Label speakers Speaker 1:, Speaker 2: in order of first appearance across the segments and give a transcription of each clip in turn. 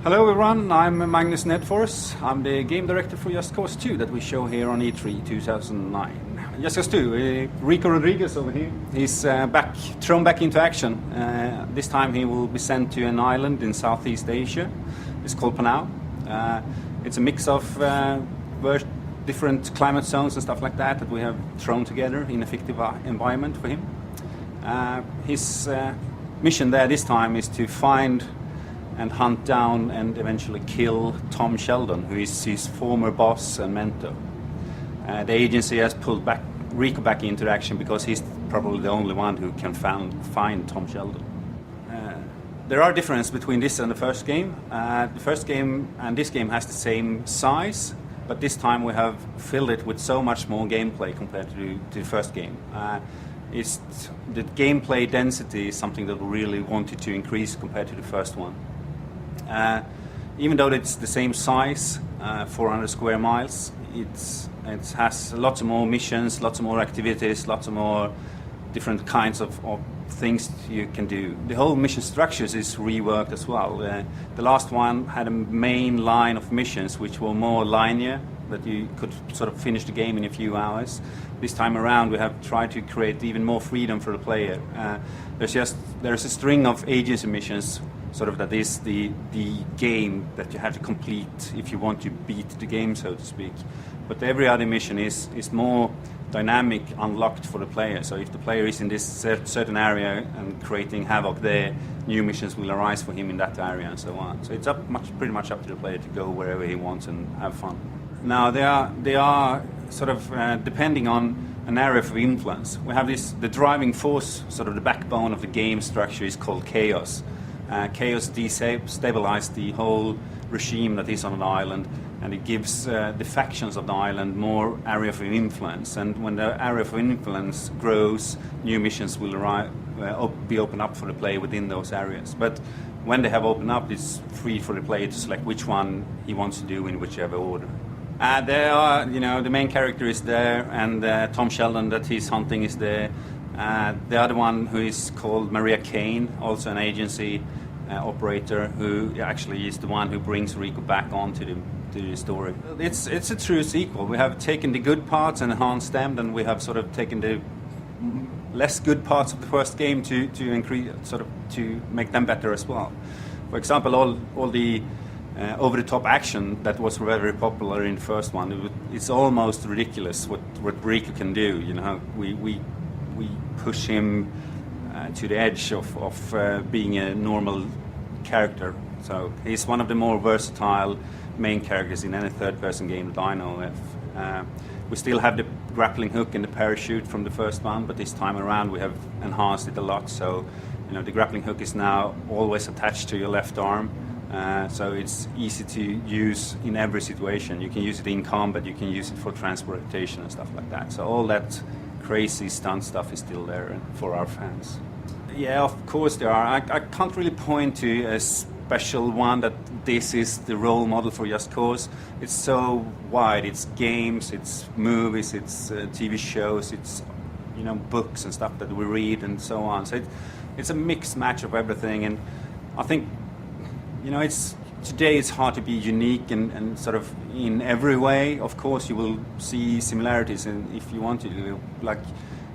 Speaker 1: Hello everyone, I'm Magnus Nedfors. I'm the game director for Just Cause 2 that we show here on E3 2009. Just Cause 2, Rico Rodriguez over here, he's thrown back into action. This time he will be sent to an island in Southeast Asia. It's called Panau. It's a mix of different climate zones and stuff like that we have thrown together in a fictive environment for him. His mission there this time is to find and hunt down and eventually kill Tom Sheldon, who is his former boss and mentor. The agency has pulled Rico back into action because he's probably the only one who can find Tom Sheldon. There are differences between this and the first game. The first game and this game has the same size, but this time we have filled it with so much more gameplay compared to the first game. The gameplay density is something that we really wanted to increase compared to the first one. Even though it's the same size, 400 square miles, it has lots of more missions, lots of more activities, lots of more different kinds of things you can do. The whole mission structures is reworked as well. The last one had a main line of missions which were more linear, that you could sort of finish the game in a few hours. This time around we have tried to create even more freedom for the player. There's a string of agency missions, sort of that is the game that you have to complete if you want to beat the game, so to speak. But every other mission is more dynamic, unlocked for the player. So if the player is in this certain area and creating havoc there, new missions will arise for him in that area and so on. So it's pretty much up to the player to go wherever he wants and have fun. Now they are sort of depending on an area of influence. We have the driving force, sort of the backbone of the game structure is called chaos. Chaos destabilizes the whole regime that is on an island, and it gives the factions of the island more area of influence. And when the area of influence grows, new missions will be opened up for the player within those areas. But when they have opened up, it's free for the player to select which one he wants to do in whichever order. The main character is there, and Tom Sheldon that he's hunting is there. The other one, who is called Maria Kane, also an agency operator, who actually is the one who brings Rico back onto the story. It's a true sequel. We have taken the good parts and enhanced them, and we have sort of taken the less good parts of the first game to increase, sort of to make them better as well. For example, all the over-the-top action that was very popular in the first one, it's almost ridiculous what Rico can do. You know, we push him to the edge of being a normal character. So he's one of the more versatile main characters in any third-person game that I know of. We still have the grappling hook and the parachute from the first one, but this time around we have enhanced it a lot. So, the grappling hook is now always attached to your left arm. So it's easy to use in every situation. You can use it in combat, you can use it for transportation and stuff like that. So all that crazy stunt stuff is still there for our fans. Yeah, of course there are. I can't really point to a special one that this is the role model for Just Cause. It's so wide. It's games, it's movies, it's TV shows, it's books and stuff that we read and so on. So it's a mixed match of everything, and I think today it's hard to be unique and sort of in every way. Of course, you will see similarities, and if you want to, like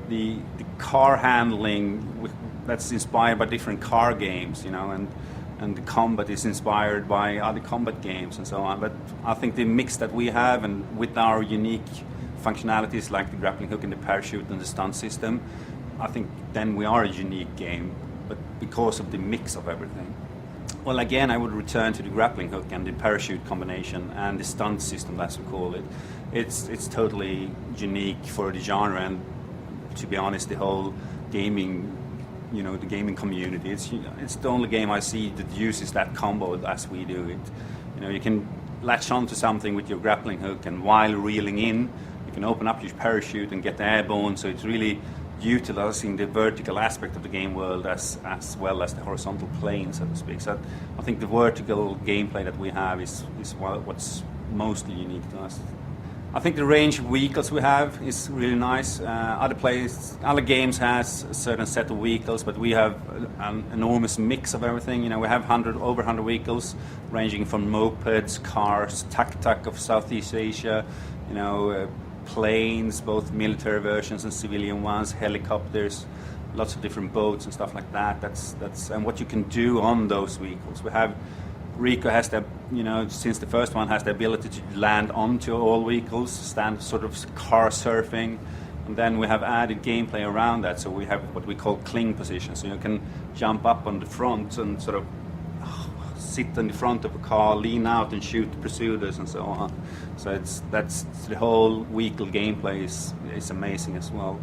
Speaker 1: the car handling that's inspired by different car games, and the combat is inspired by other combat games and so on. But I think the mix that we have, and with our unique functionalities like the grappling hook and the parachute and the stunt system, I think then we are a unique game, but because of the mix of everything. Well, again, I would return to the grappling hook and the parachute combination and the stunt system, as we call it. It's totally unique for the genre, and to be honest, the whole gaming, the gaming community. It's the only game I see that uses that combo as we do it. You can latch onto something with your grappling hook, and while reeling in, you can open up your parachute and get airborne. So it's really utilizing the vertical aspect of the game world as well as the horizontal plane, so to speak. So I think the vertical gameplay that we have is what's mostly unique to us. I think the range of vehicles we have is really nice. Other games has a certain set of vehicles, but we have an enormous mix of everything. You know, we have over 100 vehicles, ranging from mopeds, cars, tuk-tuk of Southeast Asia, you know, planes, both military versions and civilian ones, helicopters, lots of different boats and stuff like that. That's and what you can do on those vehicles. We have. Rico has the, you know, since the first one has the ability to land onto all vehicles, stand sort of car surfing, and then we have added gameplay around that. So we have what we call cling position. So you can jump up on the front and sort of sit in the front of a car, lean out and shoot pursuers and so on. So that's the whole vehicle gameplay is amazing as well.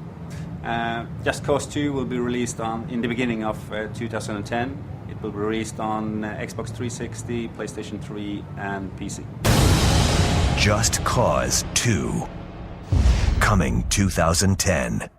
Speaker 1: Just Cause 2 will be released in the beginning of 2010. It will be released on Xbox 360, PlayStation 3, and PC.
Speaker 2: Just Cause 2. Coming 2010.